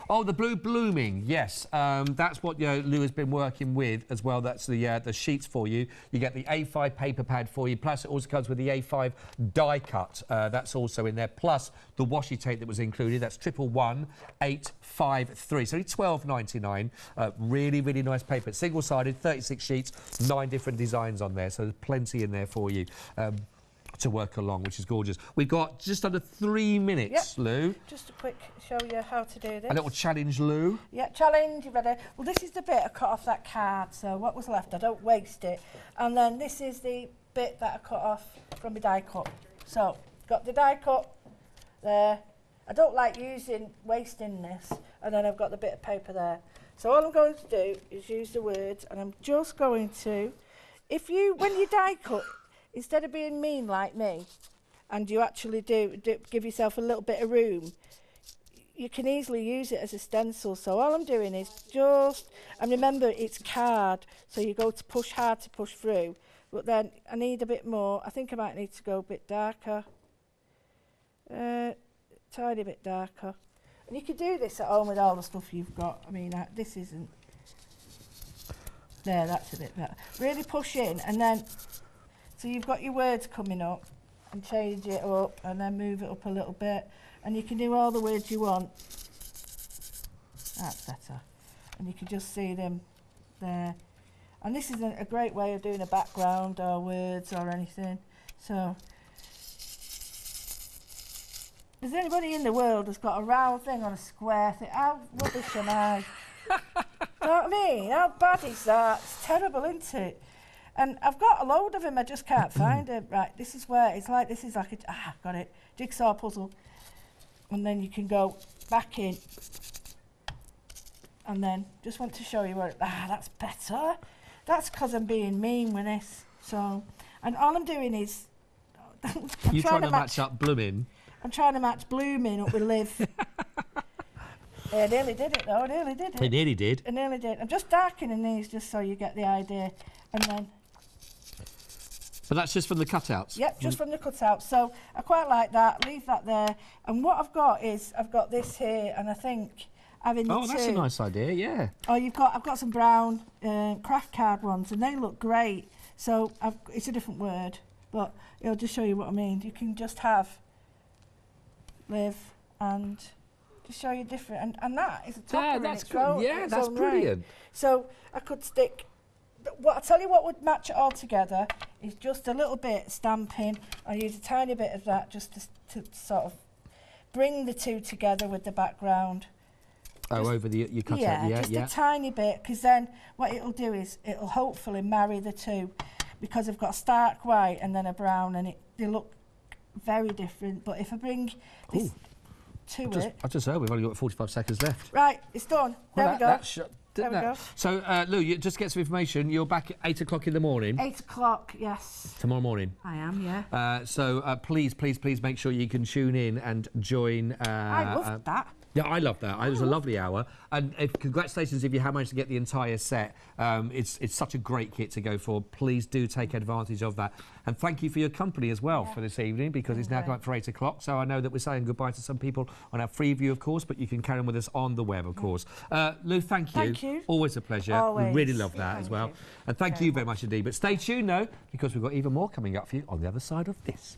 Oh, the Blue Blooming, yes. That's what Lou has been working with as well. That's the sheets for you. You get the A5 paper pad for you, plus it also comes with the A5 die cut. That's also in there, plus the washi tape that was included. That's 111853. So only $12.99. Really, really nice paper. Single-sided, 36 sheets, 9 different designs on there. So there's plenty in there for you. To work along, which is gorgeous. We've got just under 3 minutes, Lou. Just a quick show you how to do this. A little challenge, Lou. Yeah, challenge, you ready? Well, this is the bit I cut off that card, so what was left, I don't waste it. And then this is the bit that I cut off from my die cut. So, got the die cut there. I don't like wasting this. And then I've got the bit of paper there. So all I'm going to do is use the words, and I'm just going to, when you die cut, instead of being mean like me, and you actually give yourself a little bit of room, you can easily use it as a stencil. So all I'm doing is and remember it's card, so you go to push hard to push through. But then I need a bit more. I think I might need to go a bit darker. Tiny bit darker. And you can do this at home with all the stuff you've got. I mean, this isn't... There, that's a bit better. Really push in, and then... So you've got your words coming up, and change it up, and then move it up a little bit. And you can do all the words you want. That's better. And you can just see them there. And this is a great way of doing a background or words or anything. So... Is there anybody in the world that's got a round thing on a square thing? How rubbish am I? Do you know what I mean? How bad is that? It's terrible, isn't it? And I've got a load of them, I just can't find them. Right, this is where it's like, this is like a, got it, jigsaw puzzle. And then you can go back in. And then, just want to show you where, that's better. That's because I'm being mean with this. So, and all I'm doing is... You're trying to match up Blooming. I'm trying to match Blooming up with Liv. I nearly did it though, I nearly did it. It nearly did. I nearly did. I'm just darkening these just so you get the idea. And then... But that's just from the cutouts? Yep, just from the cutouts. So I quite like that, leave that there. And what I've got is, I've got this here, and I think having the two... Oh, that's a nice idea, yeah. Oh, I've got some brown craft card ones, and they look great. So it's a different word, but it'll just show you what I mean. You can just have... Live and just show you different, and that is a topper that's in its good. own, Yeah, its that's own brilliant. Right. So I could stick. What I tell you, what would match it all together is just a little bit stamping. I use a tiny bit of that just to sort of bring the two together with the background. Oh, just, over your cutout, just a tiny bit, because then what it'll do is it'll hopefully marry the two, because I've got a stark white and then a brown, and they look very different. But if I bring this I just heard we've only got 45 seconds left. Right, it's done. There we go. There we go. So, Lou, you just get some information. You're back at 8 o'clock in the morning. 8 o'clock, yes. Tomorrow morning. I am, yeah. So please make sure you can tune in and join. I loved that. Yeah, I love that. It was a lovely hour. And congratulations if you have managed to get the entire set. It's such a great kit to go for. Please do take advantage of that. And thank you for your company as well for this evening, because it's now coming up for 8 o'clock. So I know that we're saying goodbye to some people on our free view, of course, but you can carry on with us on the web, of course. Lou, thank you. Thank you. Always a pleasure. Always. We really love that as well. And thank you very much indeed. But stay tuned, though, because we've got even more coming up for you on the other side of this.